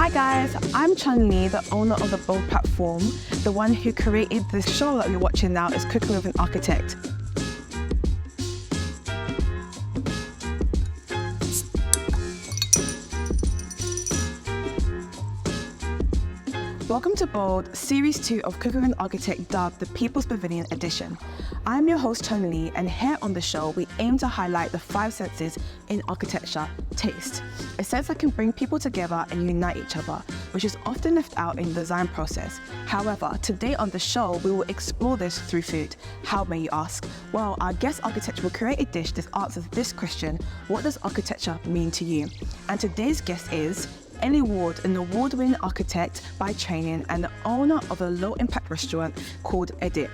Hi guys, I'm Chun-Li, the owner of the Bold platform. The one who created the show that we're watching now is Cooking with an Architect. Welcome to Bold, Series 2 of Cooking with an Architect, dubbed the People's Pavilion Edition. I'm your host Chun-Li, and here on the show we aim to highlight the 5 senses in architecture: taste, a sense that can bring people together and unite each other, which is often left out in the design process. However, today on the show we will explore this through food. How, may you ask? Well, our guest architect will create a dish that answers this question: what does architecture mean to you? And today's guest is Elly Ward, an award-winning architect by training and the owner of a low-impact restaurant called Edit.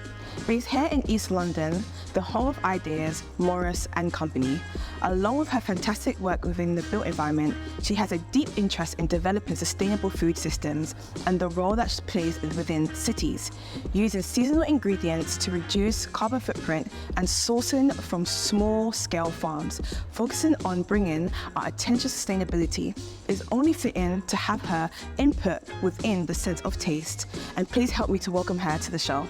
Based here in East London, the home of ideas, Morris and Company. Along with her fantastic work within the built environment, she has a deep interest in developing sustainable food systems and the role that she plays within cities, using seasonal ingredients to reduce carbon footprint and sourcing from small-scale farms, focusing on bringing our attention to sustainability. It's only fitting to have her input within the sense of taste. And please help me to welcome her to the show.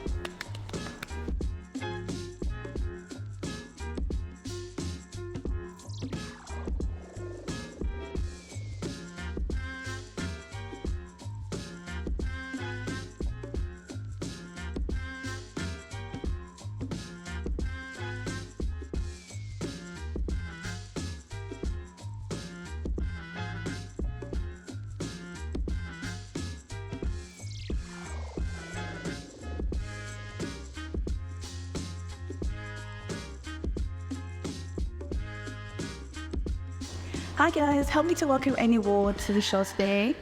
Hi guys, help me to welcome Elly Ward to the show today.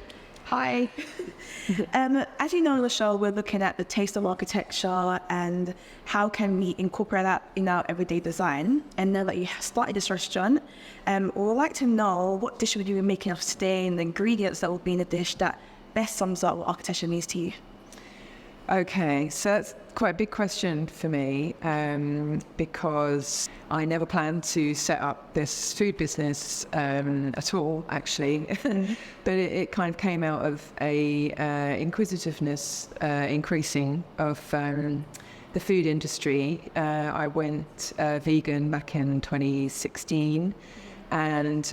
Hi. As you know, in the show, we're looking at the taste of architecture and how can we incorporate that in our everyday design. And now that you have started this restaurant, we would like to know what dish would you be making of today and the ingredients that will be in the dish that best sums up what architecture means to you. Okay, so that's quite a big question for me because I never planned to set up this food business at all, actually. But it kind of came out of a inquisitiveness increasing of the food industry. I went vegan back in 2016, and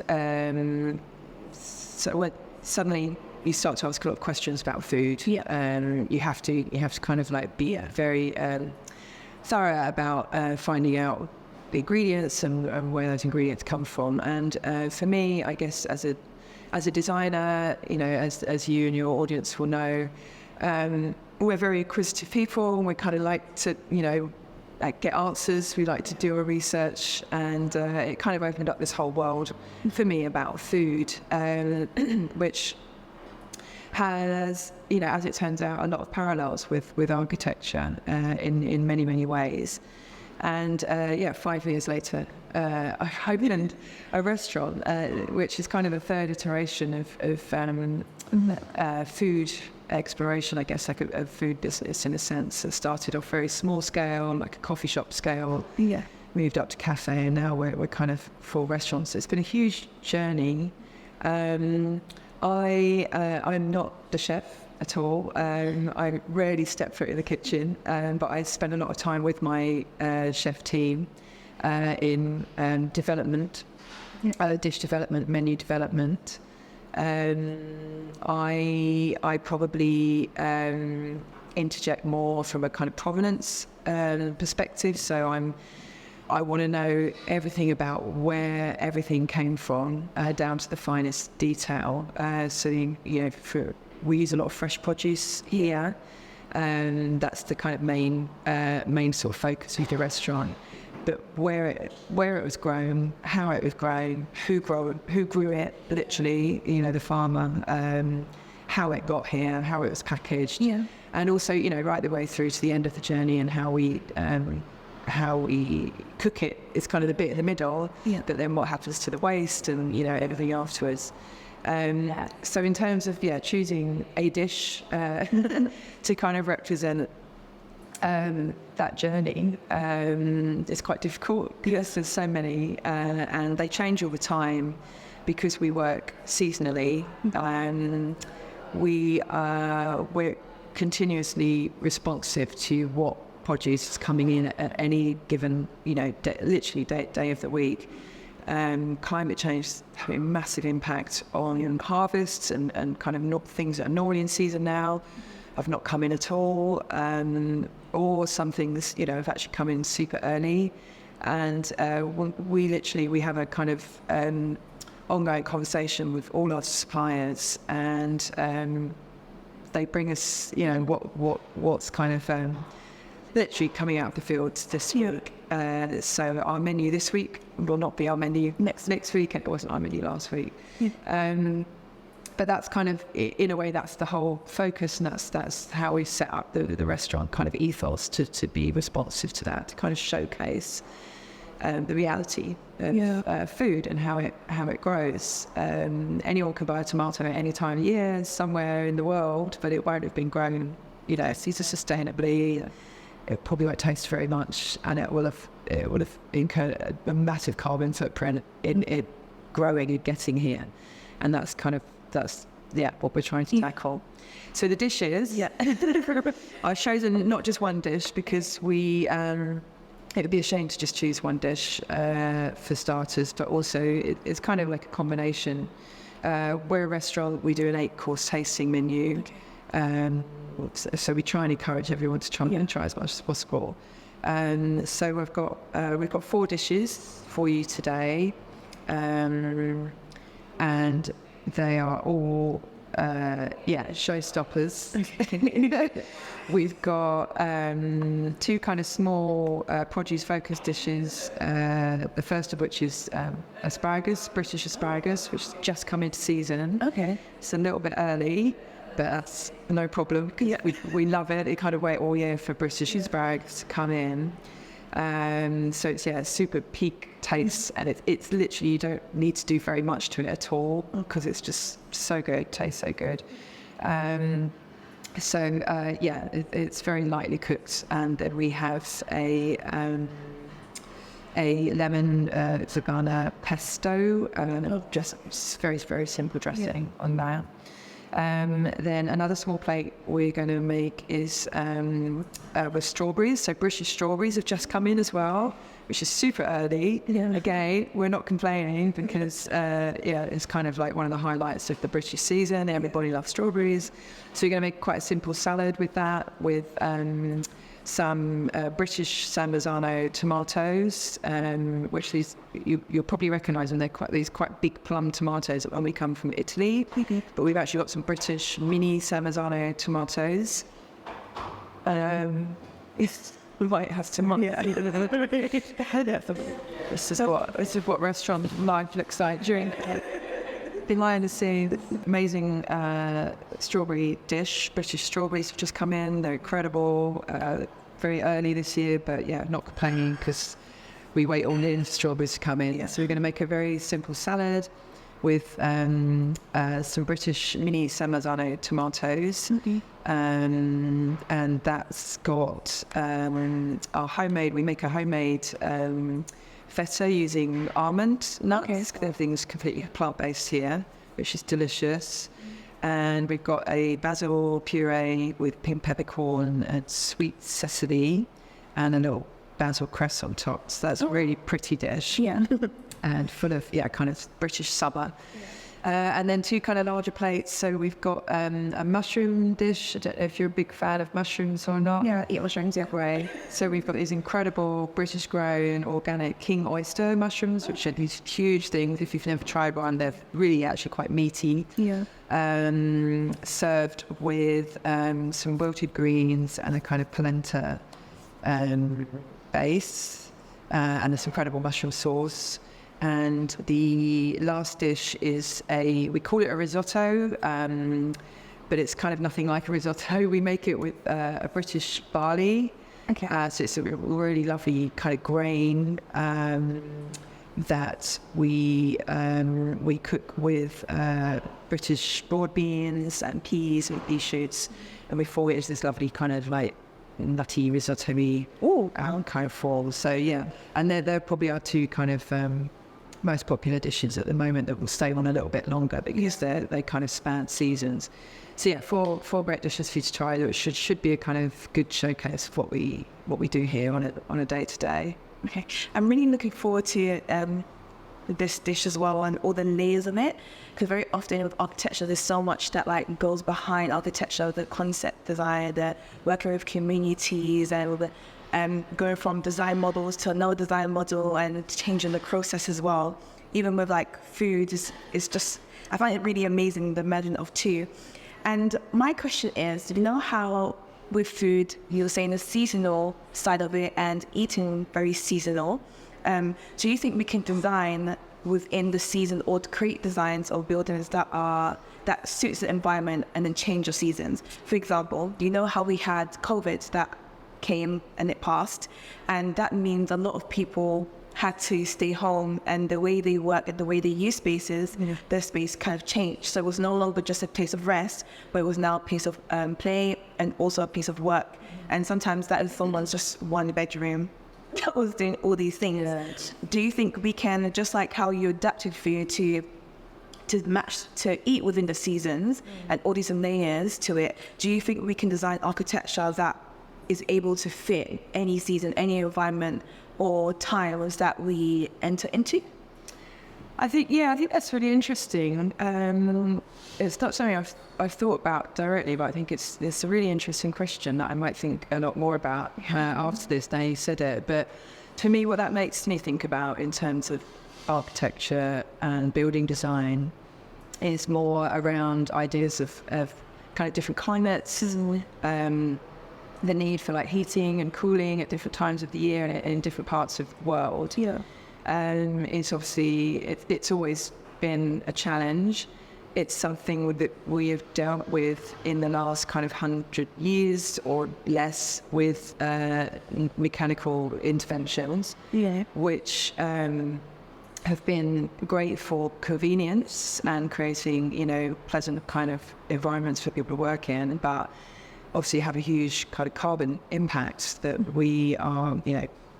suddenly you start to ask a lot of questions about food. Yeah. You have to kind of like be very thorough about finding out the ingredients and where those ingredients come from. And for me, I guess as a designer, you know, as you and your audience will know, we're very inquisitive people, and we kind of like to, you know, like get answers. We like to do our research, and it kind of opened up this whole world for me about food, which has, you know, as it turns out, a lot of parallels with architecture in many ways. And 5 years later, I opened a restaurant, which is kind of a third iteration of food exploration, I guess, like a food business in a sense. It started off very small scale, like a coffee shop scale. Yeah. Moved up to cafe, and now we're kind of full restaurants. It's been a huge journey. I'm not the chef at all. I rarely step foot in the kitchen, but I spend a lot of time with my chef team in development, dish development, menu development. I probably interject more from a kind of provenance perspective. So I want to know everything about where everything came from, down to the finest detail. So, you know, we use a lot of fresh produce here, and that's the kind of main sort of focus of the restaurant. But where it was grown, how it was grown, who grew it, literally, you know, the farmer, how it got here, how it was packaged, yeah, and also, you know, right the way through to the end of the journey, and how we cook it is kind of the bit in the middle. Yeah. But then what happens to the waste and, you know, everything afterwards. So in terms of choosing a dish to kind of represent that journey, it's quite difficult because there's so many, and they change all the time because we work seasonally. we're continuously responsive to what produce is coming in at any given, literally day of the week. Climate change is having a massive impact on harvests and kind of not things that are normally in season now have not come in at all, or some things, have actually come in super early. And we have a kind of ongoing conversation with all our suppliers, and they bring us, what's kind of literally coming out of the fields this week. So our menu this week will not be our menu next week, and it wasn't our menu last week. But that's kind of, in a way, that's the whole focus, and that's how we set up the restaurant kind of ethos to be responsive to that, to kind of showcase the reality of food and how it grows. Anyone can buy a tomato at any time of year, somewhere in the world, but it won't have been grown, either sustainably. It probably won't taste very much, and it will have incurred a massive carbon footprint in it growing and getting here. And that's what we're trying to tackle. So the dishes, I've chosen not just one dish because it would be a shame to just choose one dish for starters, but also it's kind of like a combination. We're a restaurant, we do an 8-course tasting menu. So we try and encourage everyone to try as much as possible. So we've got 4 dishes for you today, and they are all showstoppers. We've got 2 kind of small produce-focused dishes. The first of which is asparagus, British asparagus, which has just come into season. Okay, it's a little bit early, but that's no problem. We love it. We kind of wait all year for British asparagus to come in. So it's super peak taste, and it's literally, you don't need to do very much to it at all because it's just so good, tastes so good. It's very lightly cooked, and then we have a lemon zagana pesto, just very, very simple dressing on that. Then another small plate we're going to make is with strawberries. So British strawberries have just come in as well, which is super early. Again, we're not complaining because it's kind of like one of the highlights of the British season. Everybody loves strawberries. So we're going to make quite a simple salad with that, with some British San Marzano tomatoes, which you'll probably recognise them. They're quite big plum tomatoes when we come from Italy. But we've actually got some British mini San Marzano tomatoes. We might have some. This is what restaurant life looks like during. Behind the scenes, amazing strawberry dish. British strawberries have just come in. They're incredible. Very early this year, but not complaining because we wait all year for strawberries to come in. So we're going to make a very simple salad with some British mini San Marzano tomatoes, and that's got our homemade. We make a homemade feta using almond nuts. Everything's completely plant-based here, which is delicious. And we've got a basil puree with pink peppercorn and sweet sesame and a little basil cress on top. So that's a really pretty dish. And full of, kind of British summer. And then 2 kind of larger plates. So we've got a mushroom dish. I don't know if you're a big fan of mushrooms or not. Yeah, I eat mushrooms, Great. So we've got these incredible British-grown organic king oyster mushrooms, which are these huge things. If you've never tried one, they're really actually quite meaty. Served with some wilted greens and a kind of polenta base, and this incredible mushroom sauce. And the last dish is we call it a risotto, but it's kind of nothing like a risotto. We make it with a British barley. So it's a really lovely kind of grain that we cook with British broad beans and peas and pea shoots, and we form it as this lovely kind of like nutty risotto-y kind of form. So and they're probably our 2 kind of most popular dishes at the moment that will stay on a little bit longer because they kind of span seasons. So yeah, four great dishes for you to try. That should be a kind of good showcase of what we do here on a day to day. Okay, I'm really looking forward to this dish as well and all the layers of it, because very often with architecture there's so much that like goes behind architecture, the concept design, the working with communities, and all the going from design models to another design model and changing the process as well. Even with like food is just, I find it really amazing, the merging of two. And my question is, you know how with food you were saying the seasonal side of it and eating very seasonal, do you think we can design within the season or to create designs of buildings that suits the environment and then change the seasons? For example, you know how we had COVID that came and it passed, and that means a lot of people had to stay home, and the way they work and the way they use spaces, their space kind of changed. So it was no longer just a place of rest, but it was now a place of play and also a place of work. And sometimes that is someone's just one bedroom that was doing all these things. Yeah. Do you think we can, just like how you adapted food to match, to eat within the seasons and all these layers to it, do you think we can design architecture that is able to fit any season, any environment or times that we enter into? I think that's really interesting. It's not something I've thought about directly, but I think it's a really interesting question that I might think a lot more about after this. Now you said it, but to me, what that makes me think about in terms of architecture and building design is more around ideas of kind of different climates, the need for like heating and cooling at different times of the year and in different parts of the world. Yeah. It's obviously, it's always been a challenge. It's something that we have dealt with in the last kind of 100 years or less with mechanical interventions, which have been great for convenience and creating, pleasant kind of environments for people to work in, but obviously have a huge kind of carbon impact that we are,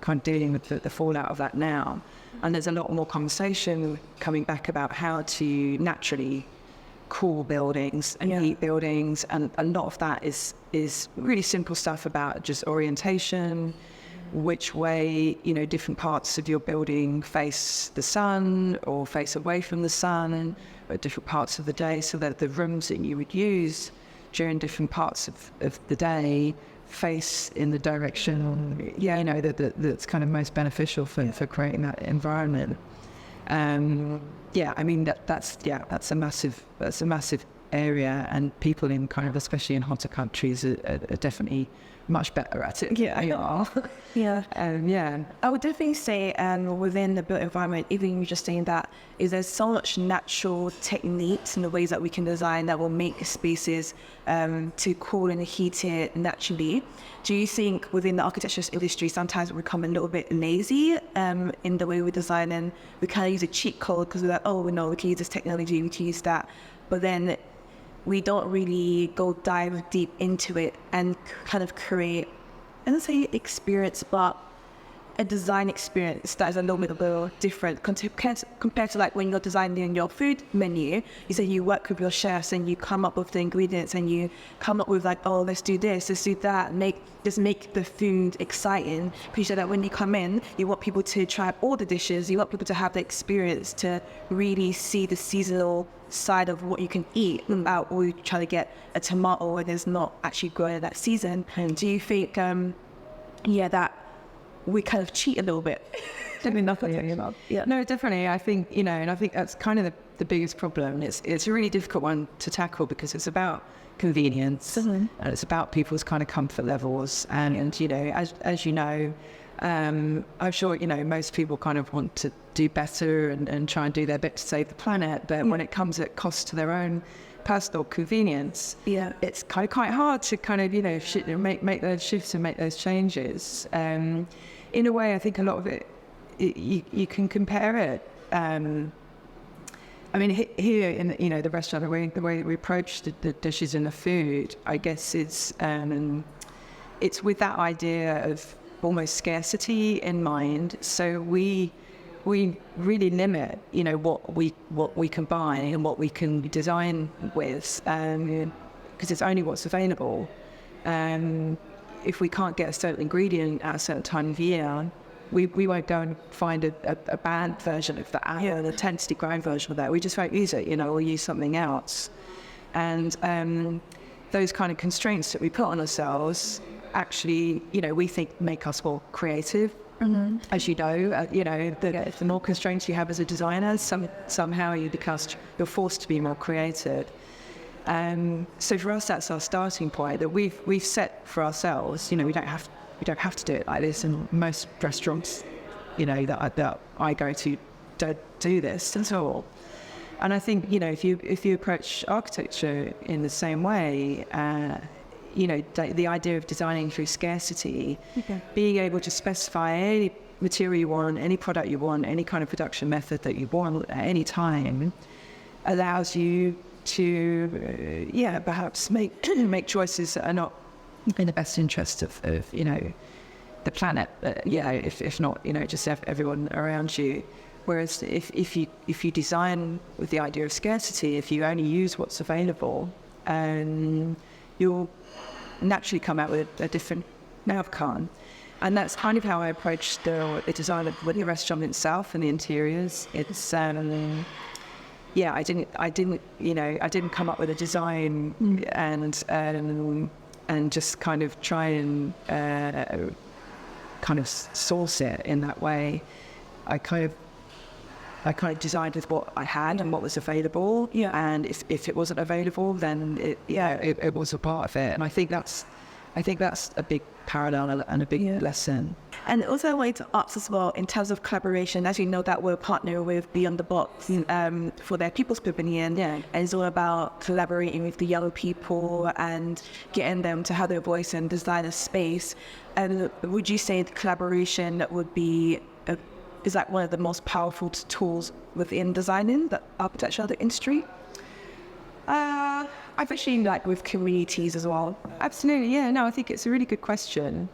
kind of dealing with the fallout of that now. And there's a lot more conversation coming back about how to naturally cool buildings and heat buildings, and a lot of that is really simple stuff about just orientation, which way different parts of your building face the sun or face away from the sun at different parts of the day, so that the rooms that you would use during different parts of the day face in the direction that's kind of most beneficial for creating that environment. That's a massive area, and people in kind of, especially in hotter countries, are definitely much better at it. I would definitely say within the built environment, even you just saying that, is there's so much natural techniques and the ways that we can design that will make spaces to cool and heat it naturally. Do you think within the architecture industry sometimes we become a little bit lazy in the way we design, and we kind of use a cheat code because we're like, oh, we can use this technology, we can use that, but then we don't really go dive deep into it and kind of create, I don't say experience, but a design experience that is a little bit different compared to like when you're designing your food menu. You say you work with your chefs and you come up with the ingredients and you come up with like, oh, let's do this, let's do that, make the food exciting. Because that when you come in, you want people to try all the dishes, you want people to have the experience to really see the seasonal side of what you can eat without always trying to get a tomato when it's not actually growing that season. And do you think that we kind of cheat a little bit? No, definitely. I think, and I think that's kind of the biggest problem. It's a really difficult one to tackle because it's about convenience and it's about people's kind of comfort levels. And as you know, I'm sure, most people kind of want to do better and try and do their bit to save the planet. But when it comes at cost to their own personal convenience, it's kind of quite hard to kind of, make those shifts and make those changes. In a way, I think a lot of it you can compare it. Here in the restaurant, the way we approach the dishes and the food, I guess it's with that idea of almost scarcity in mind. So we we really limit, what we can buy and what we can design with, because it's only what's available. If we can't get a certain ingredient at a certain time of year, we won't go and find a bad version of that, an intensely grown version of that. We just won't use it, we'll use something else. And those kind of constraints that we put on ourselves actually, we think make us more creative. Mm-hmm. As you know, the more constraints you have as a designer, somehow you're forced to be more creative. So for us, that's our starting point, that we've set for ourselves. We don't have to do it like this, and most restaurants, that I go to don't do this at all. And I think, if you approach architecture in the same way, the idea of designing through scarcity, being able to specify any material you want, any product you want, any kind of production method that you want at any time, allows you to, perhaps make choices that are not in the best interest of the planet, if not, just everyone around you. Whereas if you design with the idea of scarcity, if you only use what's available, you'll naturally come out with a different outcome. And that's kind of how I approached the design of the restaurant itself and the interiors. It's I didn't come up with a design and just kind of try and kind of source it in that way. I kind of designed with what I had and what was available. Yeah. And if it wasn't available, then it was a part of it. And I think that's a big parallel and a big lesson. And also I wanted to ask as well, in terms of collaboration, as you know that we're partnering with Beyond the Box for their People's Pavilion. Yeah. And it's all about collaborating with the young people and getting them to have their voice and design a space. And would you say the collaboration would be is like one of the most powerful tools within designing the architecture industry? I've actually with communities as well. Absolutely, yeah. No, I think it's a really good question.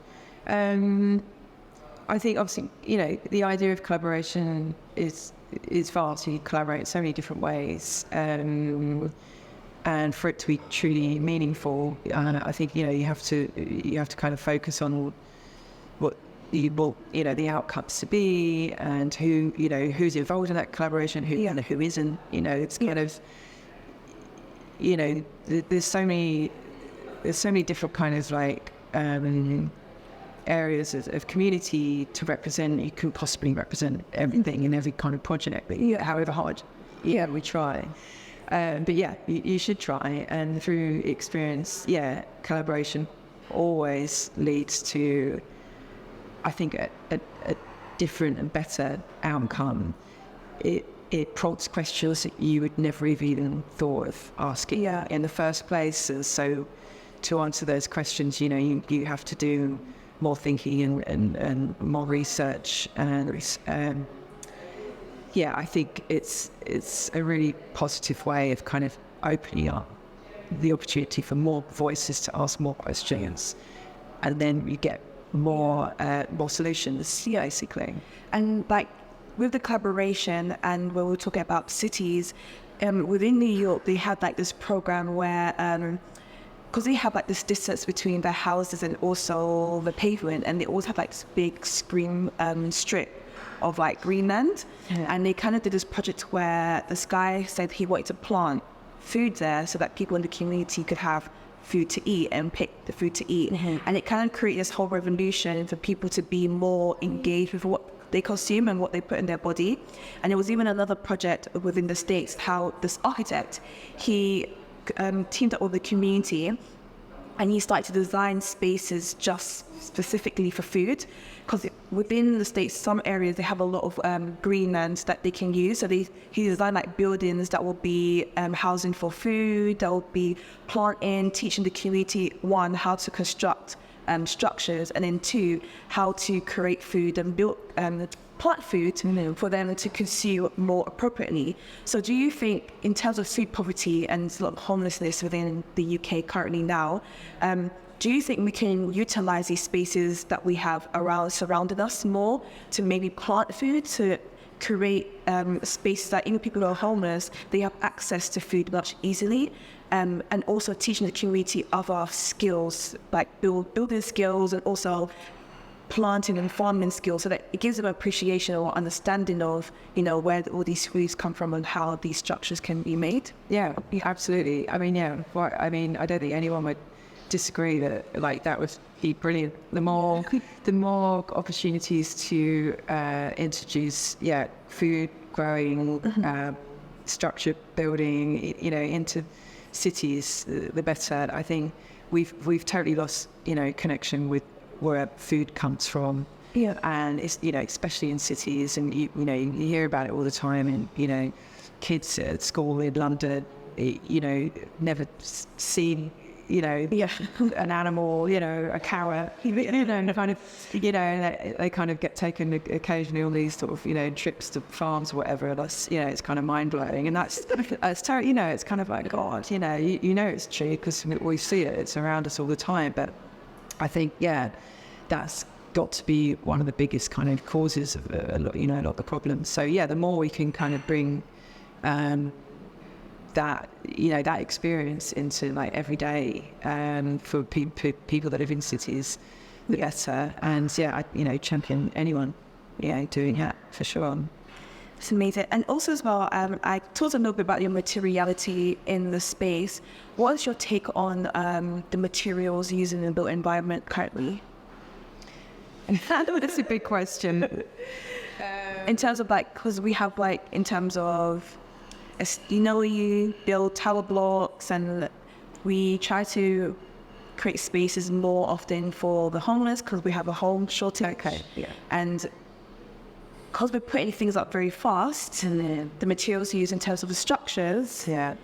I think obviously, the idea of collaboration is vast. You collaborate in so many different ways, and for it to be truly meaningful, I think you have to kind of focus on what you want the outcomes to be, and who's involved in that collaboration, who isn't. It's kind of there's so many different kind of areas of community to represent. You can possibly represent everything in every kind of project, however hard we try. But you should try, and through experience, collaboration always leads to, I think, a different and better outcome. It prompts questions that you would never have even thought of asking in the first place. And so to answer those questions, you have to do more thinking and more research. And I think it's a really positive way of kind of opening up the opportunity for more voices to ask more questions. And then you get more solutions, basically. And with the collaboration, and when we're talking about cities, within New York, they have this program where, because they have this distance between their houses and also the pavement, and they always have this big screen strip of Greenland, and they kind of did this project where this guy said he wanted to plant food there so that people in the community could have food to eat and pick the food to eat. And it kind of created this whole revolution for people to be more engaged with what they consume and what they put in their body. And there was even another project within the States, how this architect, he teamed up with the community, and he started to design spaces just specifically for food, because within the States, some areas, they have a lot of greenland that they can use. So he designed buildings that will be housing for food, that will be planting, teaching the community, one, how to construct structures, and then two, how to create food and build plant food for them to consume more appropriately. So do you think, in terms of food poverty and homelessness within the UK currently now, do you think we can utilize these spaces that we have surrounding us more to maybe plant food to create spaces that even people who are homeless, they have access to food much easily, and also teaching the community other skills, like building skills and also planting and farming skills, so that it gives them appreciation or understanding of, you know, where all these foods come from and how these structures can be made. Yeah, absolutely. I mean, yeah, well, I mean, I don't think anyone would disagree that like that would be brilliant. The more opportunities to introduce food growing, structure building, you know, into cities, the better. I think we've totally lost, you know, connection with where food comes from. Yeah. And it's, you know, especially in cities, and you know, you hear about it all the time, and, you know, kids at school in London, you know, never seen, you know, an animal, you know, a carrot, you know, kind of, you know, they kind of get taken occasionally on these sort of, you know, trips to farms or whatever. And that's, you know, it's kind of mind blowing, and that's terrible. You know, it's kind of like, God, you know, you know, it's true because we see it, it's around us all the time. But I think, that's got to be one of the biggest kind of causes of a lot of the problems. So the more we can kind of bring that, you know, that experience into like every day for people that live in cities, the better. And I, you know, champion anyone, doing that for sure. It's amazing. And also as well, I talked a little bit about your materiality in the space. What is your take on the materials used in the built environment currently? That's a big question. In terms of like, because we have like, in terms of, you know, you build tower blocks, and we try to create spaces more often for the homeless because we have a home shortage. Okay. Yeah. And because we're putting things up very fast, and the materials used in terms of the structures, are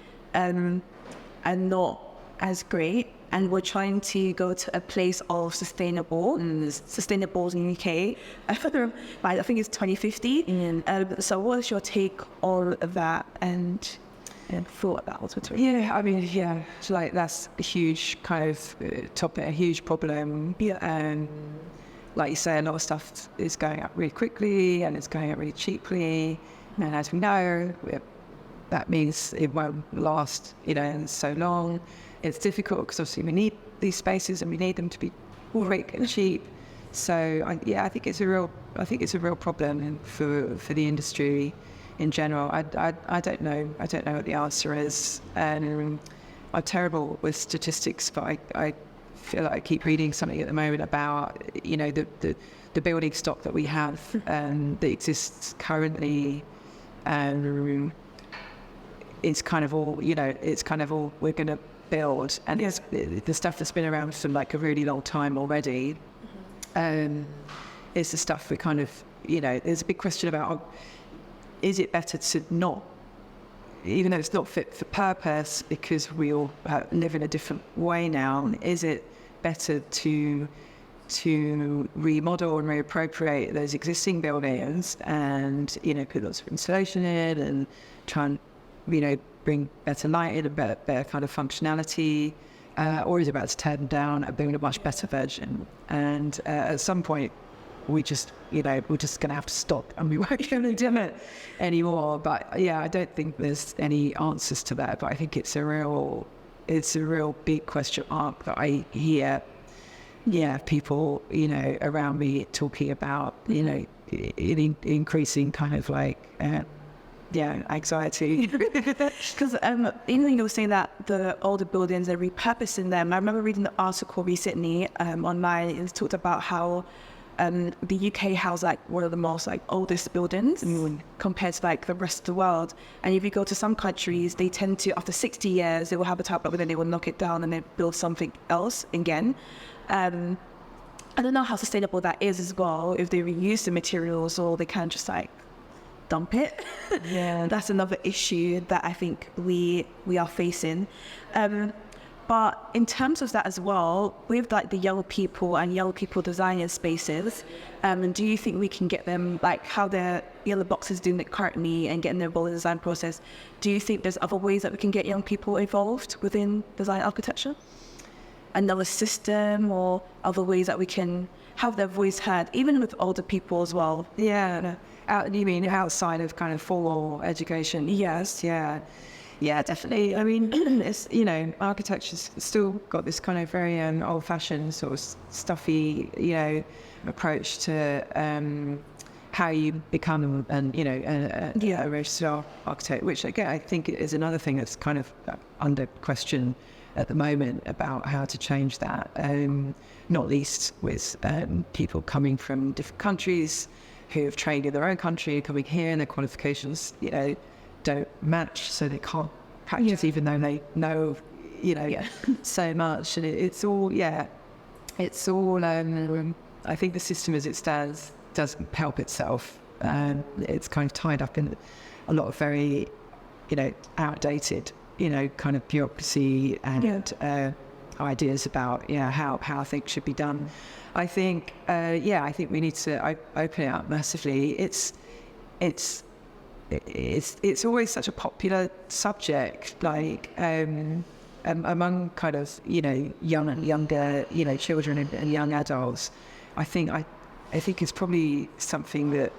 not as great. And we're trying to go to a place of sustainable in the UK. I think it's 2050. So what is your take on that and thought about it? Yeah, I mean, it's like that's a huge kind of topic, a huge problem. Like you say, a lot of stuff is going up really quickly and it's going up really cheaply. And as we know, that means it won't last, you know, so long. It's difficult because obviously we need these spaces and we need them to be quick and cheap. So I think it's a real problem for the industry in general. I don't know what the answer is, and I'm terrible with statistics, but I feel like I keep reading something at the moment about, you know, the building stock that we have that exists currently. It's kind of all, you know, we're going to build, and it's the stuff that's been around for like a really long time already. It's the stuff we kind of, you know, there's a big question about, is it better to not, even though it's not fit for purpose because we all live in a different way now, is it better to remodel and reappropriate those existing buildings and, you know, put lots of insulation in and try and, you know, bring better lighting and better kind of functionality, or is it about to tear them down and build a much better version? And at some point, we're just going to have to stop, and we won't be able to do it anymore. But I don't think there's any answers to that. But I think it's a real big question mark that I hear. People, you know, around me talking about, you know, increasing kind of like. Anxiety. Because even you were saying that the older buildings are repurposing them. I remember reading the article recently online. It talked about how the UK has like one of the most like oldest buildings compared to like the rest of the world. And if you go to some countries, they tend to, after 60 years, they will have a tower block, but then they will knock it down and then build something else again. I don't know how sustainable that is as well, if they reuse the materials or they can just like dump it. That's another issue that I think we are facing. But in terms of that as well, with like the young people and young people designing spaces, do you think we can get them, like how the Yellow Box is doing it currently and getting their involved in the design process? Do you think there's other ways that we can get young people involved within design architecture? another system or other ways that we can have their voice heard, even with older people as well? Yeah. You mean outside of kind of formal education? Yes. Yeah, definitely. I mean, it's, architecture's still got this kind of very old-fashioned sort of stuffy, approach to how you become a registered architect, which again I think is another thing that's kind of under question at the moment about how to change that. Not least with people coming from different countries who have trained in their own country, coming here and their qualifications, don't match, so they can't practice even though they know, so much. And it's all. I think the system as it stands doesn't help itself. It's kind of tied up in a lot of very, outdated, kind of bureaucracy and ideas about how things should be done. I think we need to open it up massively. It's always such a popular subject, like among kind of younger children and young adults. I think it's probably something that,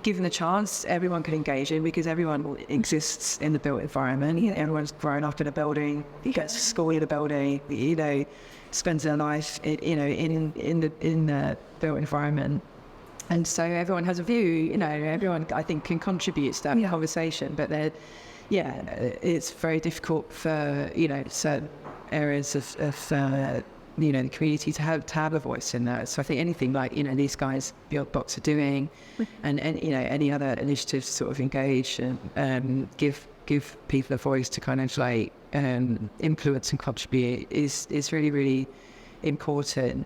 given the chance, everyone can engage in, because everyone exists in the built environment. Everyone's grown up in a building, goes to school in a building, spends their life in the built environment. And so everyone has a view, everyone I think can contribute to that conversation, but it's very difficult for, certain areas of the community to have a voice in that. So I think anything like, these guys, Beyond the Box, are doing, and any other initiatives to sort of engage and give people a voice to kind of like influence and contribute is really, really important.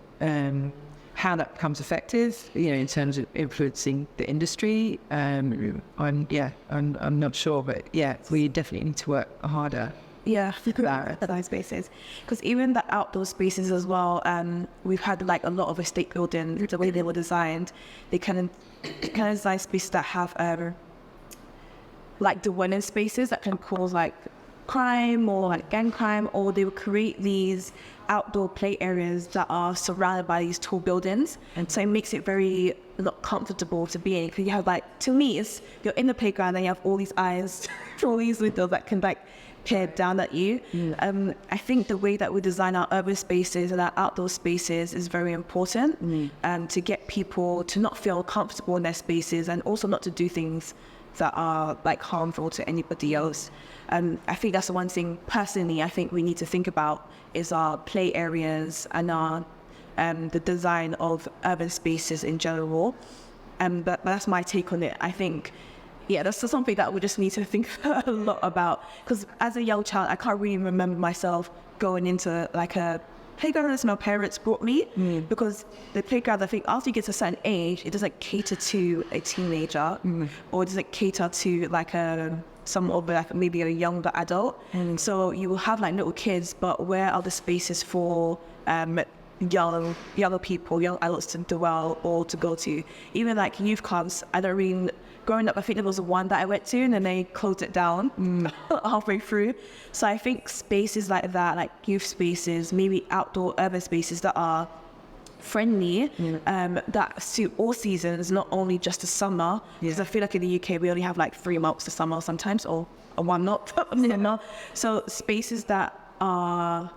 How that becomes effective, in terms of influencing the industry, I'm not sure, but we definitely need to work harder. For those spaces, because even the outdoor spaces as well, we've had like a lot of estate buildings, the way they were designed, they kind of design spaces that have like dwelling spaces that can cause like crime or like gang crime, or they will create these outdoor play areas that are surrounded by these tall buildings, and so it makes it very not comfortable to be in, because you have like, to me, it's you're in the playground and you have all these eyes through all these windows that can like peer down at you. I think the way that we design our urban spaces and our outdoor spaces is very important, to get people to not feel comfortable in their spaces, and also not to do things that are like harmful to anybody else. I think that's the one thing personally I think we need to think about, is our play areas and our the design of urban spaces in general. But that's my take on it. I think that's something that we just need to think a lot about, because as a young child I can't really remember myself going into like a playground that my parents brought me, because the playground, I think after you get to a certain age, it doesn't cater to a teenager, or it doesn't cater to like maybe a younger adult. So you will have like little kids, but where are the spaces for young people, young adults to dwell or to go to? Even like youth clubs, growing up, I think there was one that I went to and then they closed it down halfway through. So I think spaces like that, like youth spaces, maybe outdoor urban spaces that are friendly, that suit all seasons, not only just the summer, because I feel like in the UK we only have like 3 months of summer sometimes, or one month of summer. So spaces that are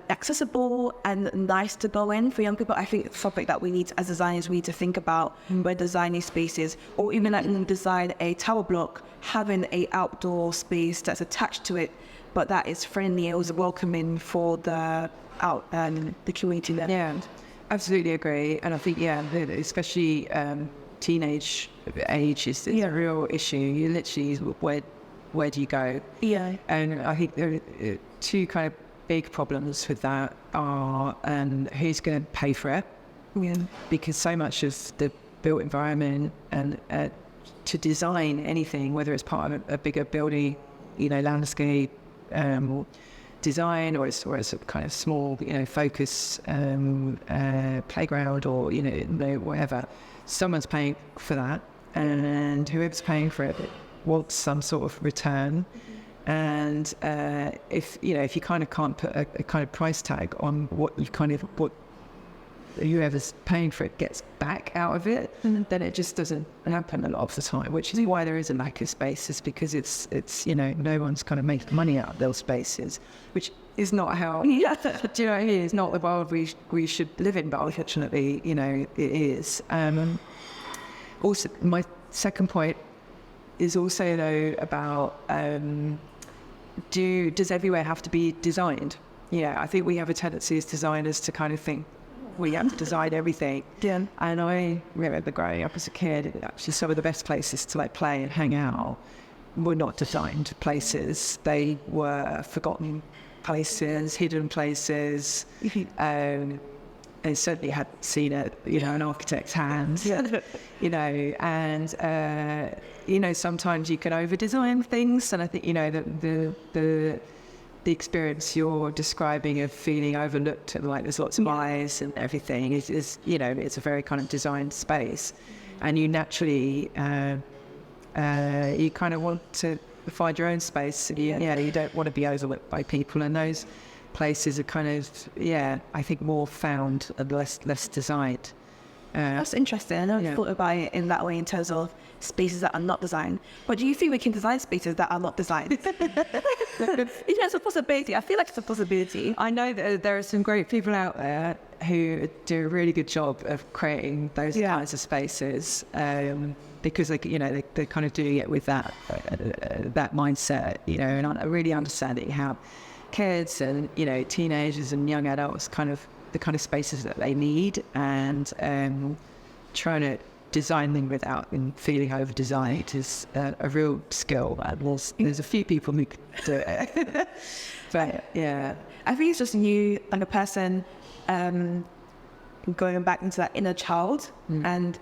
accessible and nice to go in for young people, I think it's something that we need, as designers, we need to think about when designing spaces, or even like when design a tower block, having a outdoor space that's attached to it, but that is friendly, it was welcoming for the community there. Yeah, absolutely agree. And I think especially teenage age is a real issue. You literally, where do you go? And I think there are two kind of big problems with that are who's going to pay for it, because so much of the built environment and to design anything, whether it's part of a bigger building, landscape design, or it's a kind of small focus playground, or whatever, someone's paying for that, and whoever's paying for it wants some sort of return. And if you kind of can't put a kind of price tag on what whoever's paying for it gets back out of it, then it just doesn't happen a lot of the time, which is why there is a lack of spaces, because it's no one's kind of making money out of those spaces, which is not how, do you know what I mean? It's not the world we should live in, but unfortunately, it is. Also, my second point is also, though, about does everywhere have to be designed? Yeah, I think we have a tendency as designers to kind of think we have to design everything. Yeah. And I remember growing up as a kid, actually some of the best places to like play and hang out were not designed places. They were forgotten places, hidden places. And certainly had seen it, an architect's hands, and sometimes you can over-design things, and I think, the experience you're describing of feeling overlooked and like there's lots of eyes and everything is it's a very kind of designed space, and you naturally you kind of want to find your own space. You don't want to be overlooked by people, and those places are kind of I think more found and less designed. That's interesting. I never thought about it in that way, in terms of spaces that are not designed. But do you think we can design spaces that are not designed? It's a possibility. I feel like it's a possibility. I know that there are some great people out there who do a really good job of creating those kinds of spaces, because they're kind of doing it with that mindset, and really understanding how kids and teenagers and young adults the kind of spaces that they need, and trying to design them without feeling over designed is a real skill. There's a few people who can do it. But I think it's just you, like a person, going back into that inner child and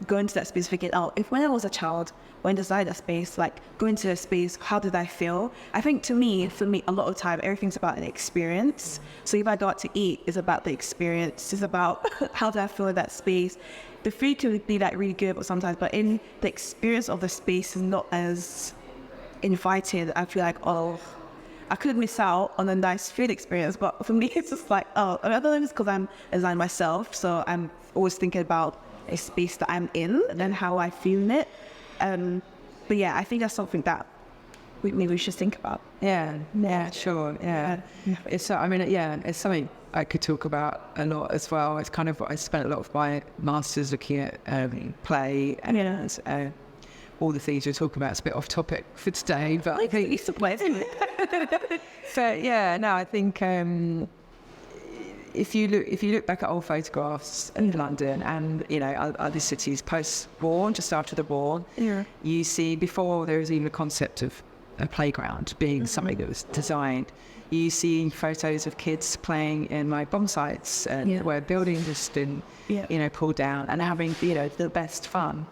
going to that space thinking, if when I was a child, when I designed a space, like going to a space, how did I feel? I think for me, a lot of time, everything's about an experience. So if I go out to eat, it's about the experience. It's about how do I feel in that space. The food can be like really good, but in the experience of the space is not as inviting. I feel like, I could miss out on a nice food experience, but for me, it's just like, I don't know if it's because I'm designing myself, so I'm always thinking about a space that I'm in and how I feel in it. But I think that's something that maybe we should think about. Sure. It's it's something I could talk about a lot as well. It's kind of, I spent a lot of my masters looking at play and all the things you're talking about. It's a bit off topic for today, but I think it's a place. But I think if you look back at old photographs in London and other cities post-war, just after the war, you see before there was even a concept of a playground being something that was designed. You see photos of kids playing in like bomb sites where buildings just been pulled down and having the best fun,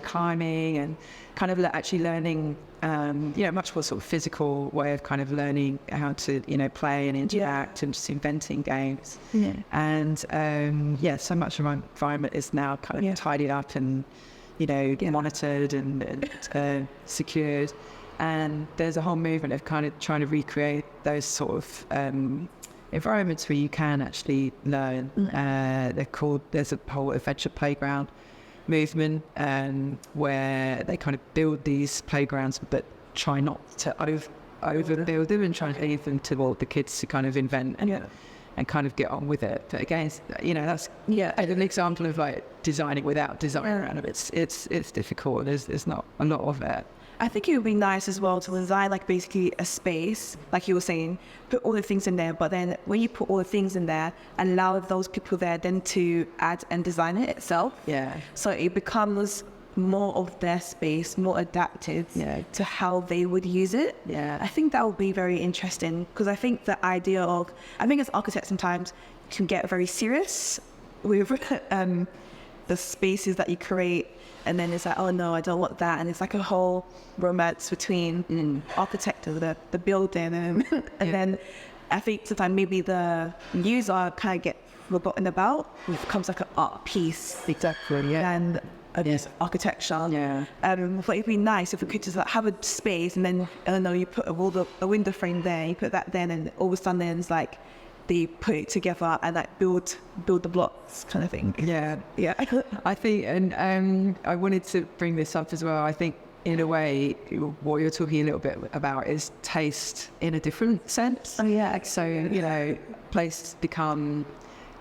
climbing and kind of actually learning much more sort of physical way of kind of learning how to play and interact and just inventing games. And so much of our environment is now kind of tidied up and monitored and secured. And there's a whole movement of kind of trying to recreate those sort of environments where you can actually learn. There's a whole adventure playground movement where they kind of build these playgrounds but try not to overbuild them and try to leave them to the kids to kind of invent and kind of get on with it. But again, that's an example of like designing without design around it. It's difficult. There's not a lot of it. I think it would be nice as well to design like basically a space, like you were saying, put all the things in there, but then when you put all the things in there, allow those people there then to add and design it itself. So it becomes more of their space, more adapted to how they would use it. I think that would be very interesting, because I think the idea of, as architects sometimes can get very serious with the spaces that you create. And then it's like, oh no, I don't want that. And it's like a whole romance between architect of the building and then I think sometimes maybe the user kind of get forgotten about. It becomes like an art piece. Exactly, yeah. And architecture. Yeah. But it'd be nice if we could just like have a space and then, I don't know, you put a window frame there, you put that then, and all of a sudden it's like they put it together and like build the blocks kind of thing. Yeah. I think, and I wanted to bring this up as well. I think in a way, what you're talking a little bit about is taste in a different sense. Oh yeah. So, you know, place become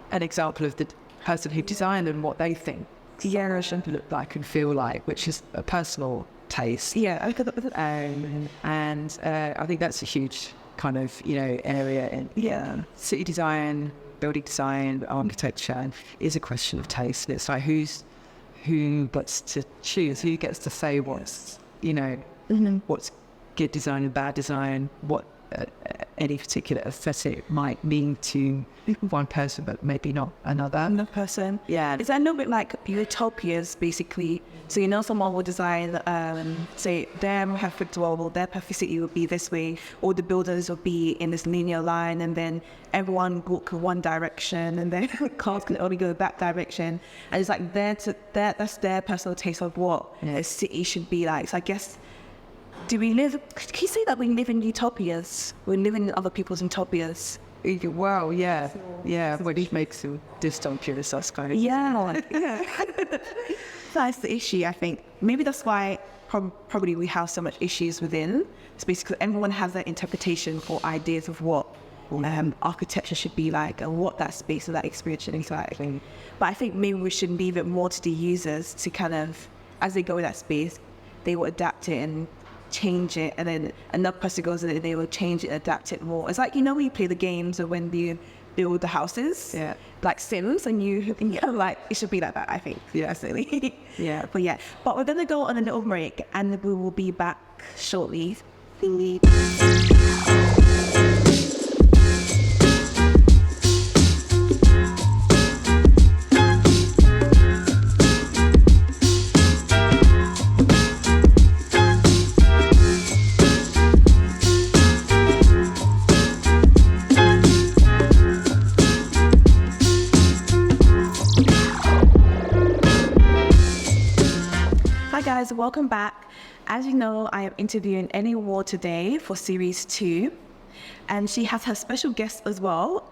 an example of the person who designed and what they think should look like and feel like, which is a personal taste. Yeah. And I think that's a huge kind of, you know, area in city design, building design, architecture is a question of taste. And it's like who gets to choose, who gets to say what's, you know, what's good design and bad design, what any particular aesthetic might mean to one person, but maybe not another person. Yeah. It's a little bit like utopias, basically. So, you know, someone will design, say, their perfect world, their perfect city will be this way, all the buildings will be in this linear line, and then everyone walk in one direction, and then cars can only go that direction. And it's like that's their personal taste of what a city should be like. So I guess, can you say that we live in utopias? We're living in other people's utopias. Well, yeah, which makes them dystopias, I suppose. Yeah. That's the issue, I think. Maybe that's why probably we have so much issues within space, because everyone has their interpretation or ideas of what architecture should be like and what that space or that experience should be like. But I think maybe we should leave it more to the users to kind of, as they go in that space, they will adapt it and change it, and then another person goes in and they will change it and adapt it more. It's like, you know, when you play the games or when you build the houses, like Sims, and you're like, it should be like that, I think. Personally. But we're gonna go on a little break and we will be back shortly. Guys, welcome back. As you know, I am interviewing Elly Ward today for series 2, and she has her special guest as well.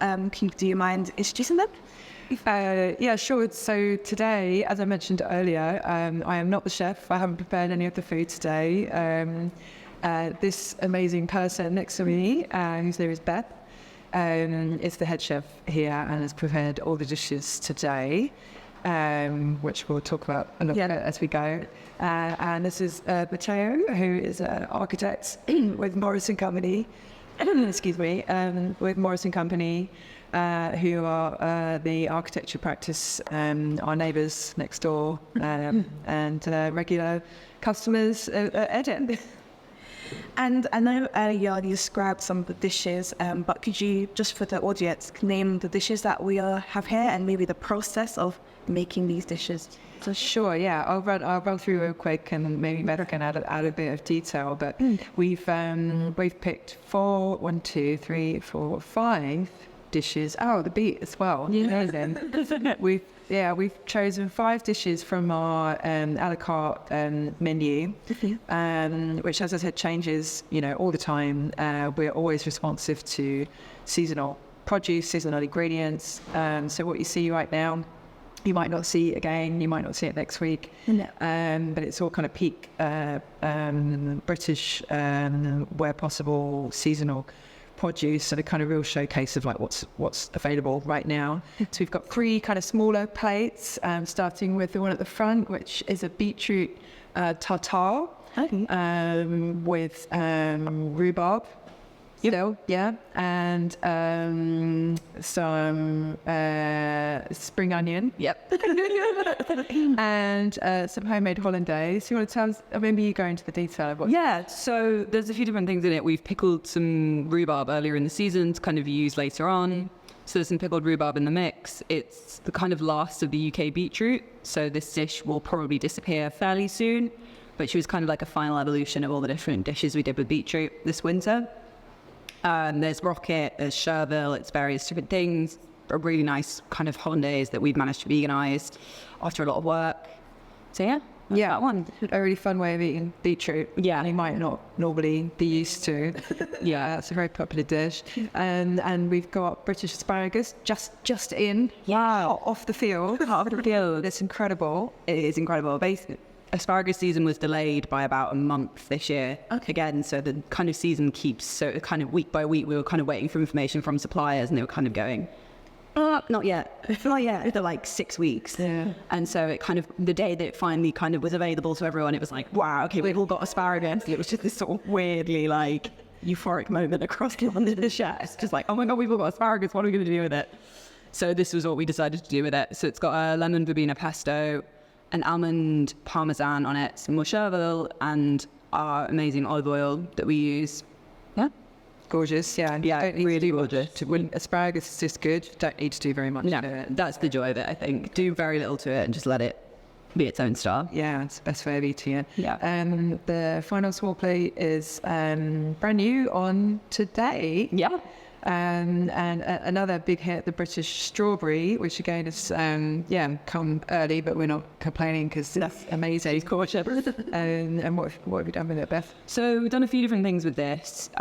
Do you mind introducing them? Yeah, sure. So today, as I mentioned earlier, I am not the chef. I haven't prepared any of the food today. This amazing person next to me, whose name is Beth, is the head chef here and has prepared all the dishes today, which we'll talk about a little bit as we go. And this is Matteo, who is an architect with Morrison Company. With Morrison Company, who are the architecture practice, our neighbours next door, and regular customers at Edit. And I know earlier you described some of the dishes, but could you, just for the audience, name the dishes that we have here and maybe the process of making these dishes? So sure, yeah, I'll run through real quick, and maybe Beth can add a bit of detail. But we've picked 5 dishes. Oh, the beet as well. Yeah. We've chosen 5 dishes from our a la carte menu, which, as I said, changes, you know, all the time. We're always responsive to seasonal produce, seasonal ingredients. So what you see right now, you might not see again. You might not see it next week. But it's all kind of peak British, where possible, seasonal produce, and a kind of real showcase of like what's available right now. So we've got 3 kind of smaller plates, starting with the one at the front, which is a beetroot tartare with rhubarb. And some spring onion. And some homemade hollandaise. You want to tell us, maybe you go into the detail of what? Yeah, so there's a few different things in it. We've pickled some rhubarb earlier in the season to kind of use later on. So there's some pickled rhubarb in the mix. It's the kind of last of the UK beetroot, so this dish will probably disappear fairly soon, but she was kind of like a final evolution of all the different dishes we did with beetroot this winter. There's Rocket, there's Cherville, it's various different things. A really nice kind of hollandaise that we've managed to veganise after a lot of work. So yeah, that's that one. A really fun way of eating beetroot. Yeah. You might not normally be used to. Yeah, it's a very popular dish. And we've got British asparagus just in. Wow. Off the field. Off the field. It's incredible. It is incredible. Basically, asparagus season was delayed by about a month this year. Okay. Again, so the kind of season keeps, so kind of week by week, we were kind of waiting for information from suppliers and they were kind of going, not yet. They're like 6 weeks. Yeah. And so it kind of, the day that it finally kind of was available to everyone, it was like, wow, okay, we've all got asparagus. It was just this sort of weirdly like euphoric moment across the chest. Just like, oh my God, we've all got asparagus. What are we going to do with it? So this was what we decided to do with it. So it's got a lemon verbena pesto, an almond parmesan on it, some more Cherville, and our amazing olive oil that we use. Yeah. Gorgeous, yeah. And Yeah, you don't need really to do much. gorgeous. When asparagus is just good, you don't need to do very much No, to it. that's the joy of it, I think. Do very little to it and just let it be its own star. Yeah, it's the best way of eating it. Yeah. The final small plate is brand new on today. Yeah. And another big hit, the British strawberry, which again is come early, but we're not complaining because it's amazing. It's gorgeous. And what have you done with it, Beth? So we've done a few different things with this.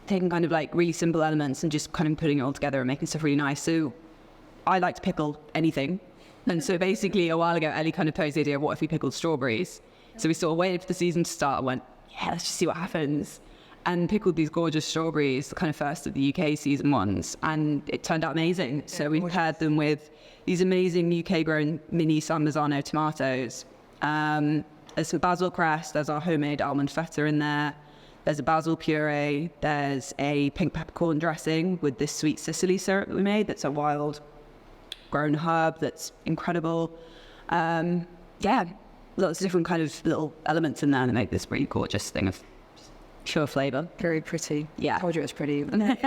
Taking kind of like really simple elements and just kind of putting it all together and making stuff really nice. So I like to pickle anything. And so basically a while ago, Elly kind of posed the idea, what if we pickled strawberries? So we sort of waited for the season to start and went, yeah, let's just see what happens. And pickled these gorgeous strawberries, the kind of first of the UK season ones. And it turned out amazing. So we paired them with these amazing UK grown mini San Marzano tomatoes. There's some basil cress, there's our homemade almond feta in there. There's a basil puree, there's a pink peppercorn dressing with this sweet Sicily syrup that we made. That's a wild grown herb that's incredible. Lots of different kind of little elements in there that make this really gorgeous thing of pure flavour. Very pretty. Yeah. I told you it was pretty. And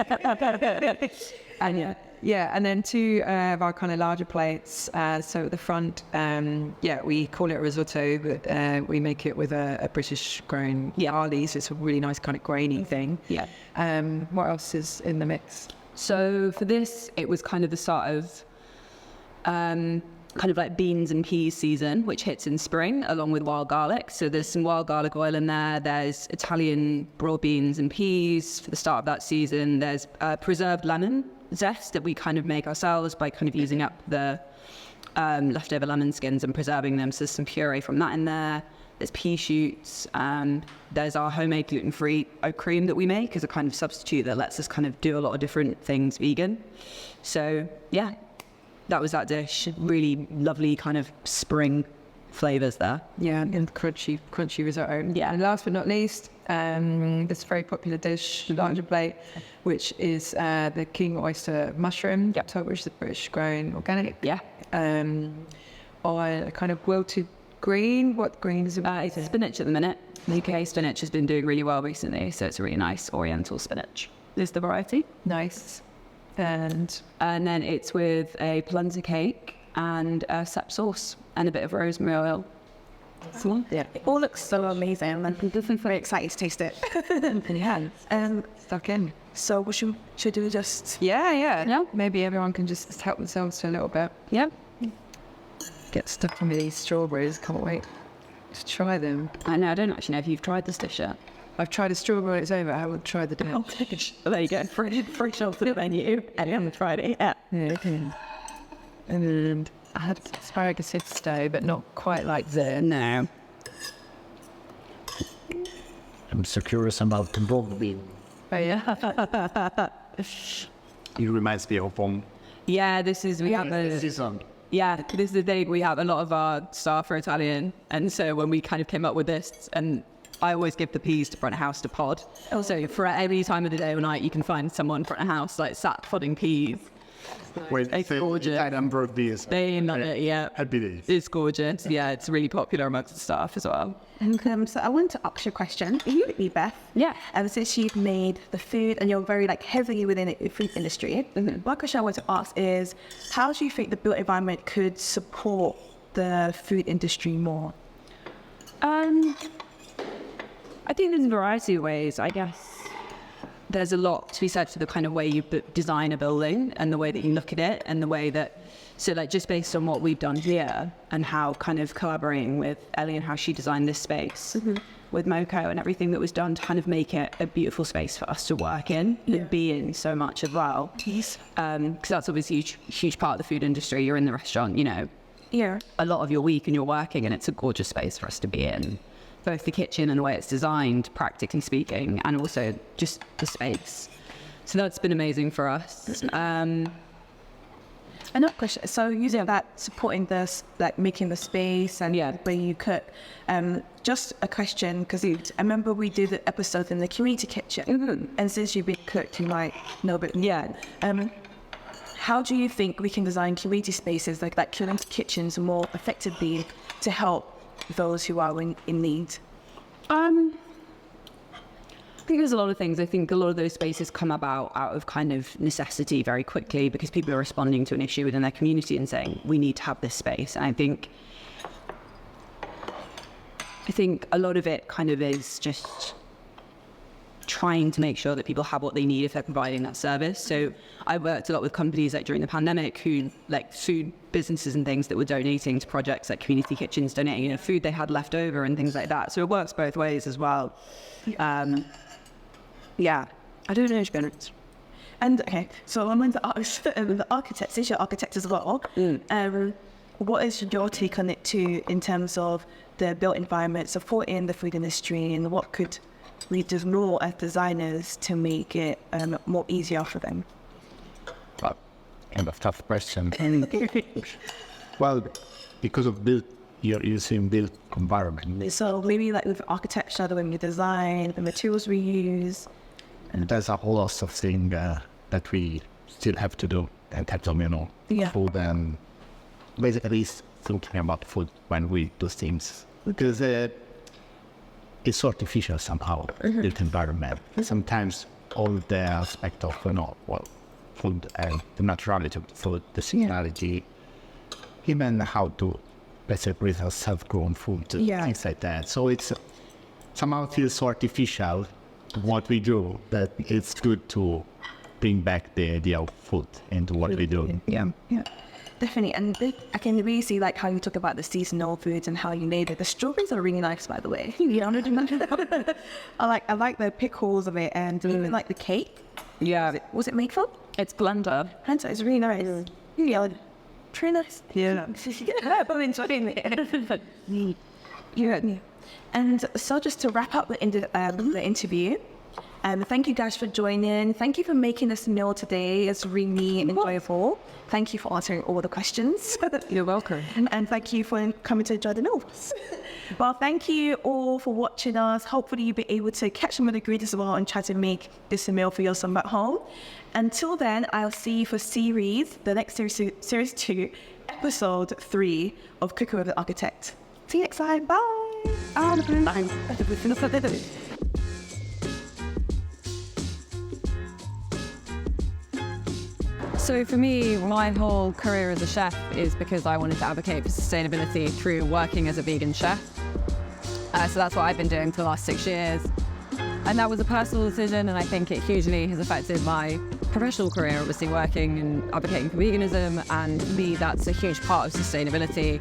and then two of our kind of larger plates. So at the front, we call it a risotto, but we make it with a British grown barley, so it's a really nice kind of grainy thing. Yeah. What else is in the mix? So for this, it was kind of the start of kind of like beans and peas season, which hits in spring along with wild garlic. So there's some wild garlic oil in there. There's Italian broad beans and peas for the start of that season. There's preserved lemon zest that we kind of make ourselves by kind of using up the leftover lemon skins and preserving them. So there's some puree from that in there. There's pea shoots. There's our homemade gluten-free oat cream that we make as a kind of substitute that lets us kind of do a lot of different things vegan. So yeah, that was that dish. Really lovely kind of spring flavours there. Yeah, and crunchy risotto. Yeah. And last but not least, this very popular dish, the larger plate, which is the king oyster mushroom, which is a British grown organic. Yeah. On a kind of wilted green. What green is it? It's spinach at the minute. UK spinach has been doing really well recently, so it's a really nice oriental spinach is the variety. Nice. And then it's with a polenta cake and a sap sauce and a bit of rosemary oil. yeah. It all looks so amazing. I'm very excited to taste it. Stuck in. So should we do just... Yeah. Maybe everyone can just help themselves to a little bit. Yeah. Get stuck in with these strawberries. Can't wait to try them. I know, I don't actually know if you've tried this dish yet. I've tried a strawberry when it's over. I haven't tried the dish. Well, there you go. Fresh off the menu. And you haven't tried it yet. And I had asparagus yesterday, but not quite like this. No. I'm so curious about the broad bean. Oh, yeah. It reminds me of Yeah, this is season. Yeah, this is the thing. We have a lot of our staff are Italian, and so when we kind of came up with this, and I always give the peas to front of house to pod. So for any time of the day or night, you can find someone front of house like sat podding peas. Wait, It's gorgeous. I number of these. They love it, yeah. I'd be these. It's gorgeous. Yeah, it's really popular amongst the staff as well. So I want to ask you a question. You, Beth. Yeah. Since you've made the food and you're very heavily within the food industry, one question I want to ask is, how do you think the built environment could support the food industry more? I think there's a variety of ways, I guess. there's a lot to be said for the kind of way you design a building and the way that you look at it and the way that, so like just based on what we've done here and how kind of collaborating with Elly and how she designed this space with Moko and everything that was done to kind of make it a beautiful space for us to work in and be in so much as well. Because that's obviously a huge part of the food industry. You're in the restaurant, you know, a lot of your week and you're working, and it's a gorgeous space for us to be in. Both the kitchen and the way it's designed, practically speaking, and also just the space. So that's been amazing for us. Another question. So using that, supporting this, like making the space and where you cook. Just a question, because I remember we did the episode in the community kitchen, and since you've been cooked, you might know a bit. How do you think we can design community spaces like that, community kitchens, more effectively to help those who are in need? I think there's a lot of things. I think a lot of those spaces come about out of kind of necessity very quickly because people are responding to an issue within their community and saying, we need to have this space. And I think a lot of it kind of is just trying to make sure that people have what they need if they're providing that service. So I worked a lot with companies like during the pandemic who like food businesses and things that were donating to projects like community kitchens, donating, you know, food they had left over and things like that. So it works both ways as well. I don't know, to be honest. And okay, so I'm the architect, since you're architect as well, what is your take on it too in terms of the built environment supporting the food industry, and what could we do more as designers to make it more easier for them? Well, kind of tough question. Well, because of you're using built environment. So maybe like with architecture, the way we design, the materials we use. And there's a whole lot of things that we still have to do in terms of, food and basically thinking about food when we do things. Because it's artificial somehow, built environment. Sometimes all the aspect of, food and the naturality of the food, the seasonality, even how to, let's say, breathe self-grown food, things like that. So it's somehow feels so artificial what we do, that it's good to bring back the idea of food into what we do. Definitely, and I can really see like how you talk about the seasonal foods and how you made it. The strawberries are really nice, by the way. I like the pickles of it, and even like the cake. Was it made from? It's blender. Blender is really nice. Very nice. I'm enjoying it. And so just to wrap up the interview, thank you guys for joining. Thank you for making this meal today. It's really enjoyable. Thank you for answering all the questions. You're welcome. And thank you for coming to enjoy the meal. Well, thank you all for watching us. Hopefully you'll be able to catch some of the ingredients as well and try to make this a meal for yourself at home. Until then, I'll see you for the next series 2, episode 3 of Cooking with an Architect. See you next time. Bye. So for me, my whole career as a chef is because I wanted to advocate for sustainability through working as a vegan chef. So that's what I've been doing for the last 6 years. And that was a personal decision, and I think it hugely has affected my professional career, obviously working and advocating for veganism, and for me that's a huge part of sustainability.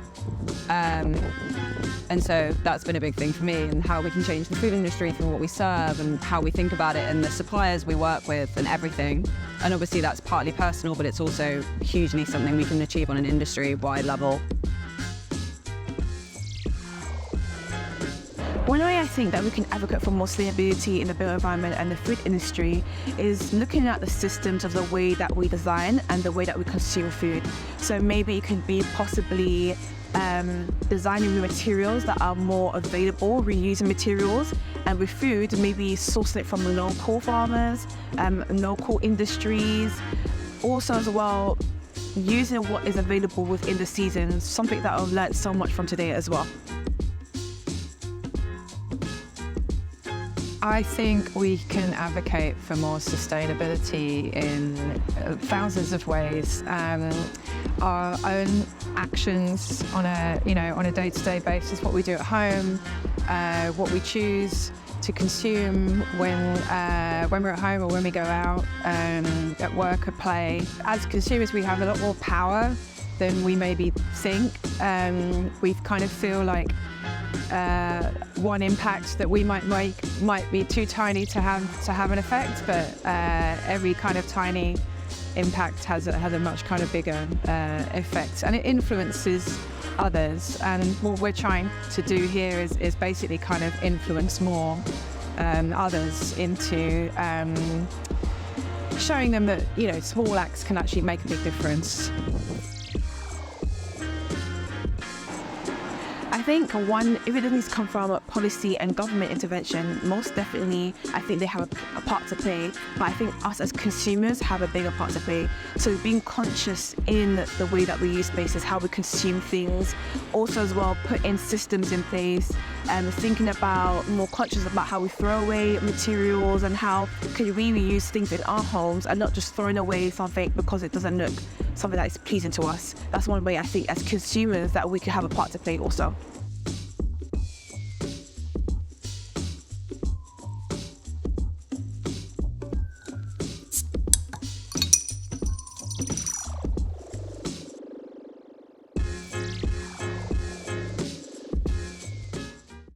And so that's been a big thing for me, and how we can change the food industry through what we serve and how we think about it and the suppliers we work with and everything. And obviously that's partly personal, but it's also hugely something we can achieve on an industry-wide level. One way I think that we can advocate for more sustainability in the built environment and the food industry is looking at the systems of the way that we design and the way that we consume food. So maybe it could be possibly designing new materials that are more available, reusing materials, and with food, maybe sourcing it from local farmers, local industries. Also as well, using what is available within the seasons, something that I've learned so much from today as well. I think we can advocate for more sustainability in thousands of ways. Our own actions on a day-to-day basis, what we do at home, what we choose to consume when we're at home or when we go out, at work or play. As consumers, we have a lot more power than we maybe think. We kind of feel like one impact that we might make might be too tiny to have an effect, but every kind of tiny impact has a much kind of bigger effect, and it influences others. And what we're trying to do here is basically kind of influence more others into showing them that, you know, small acts can actually make a big difference. I think if it doesn't come from policy and government intervention, most definitely I think they have a part to play, but I think us as consumers have a bigger part to play. So being conscious in the way that we use spaces, how we consume things, also as well putting systems in place, and thinking about, more conscious about how we throw away materials and how can we reuse things in our homes and not just throwing away something because it doesn't look something that is pleasing to us. That's one way I think as consumers that we could have a part to play also.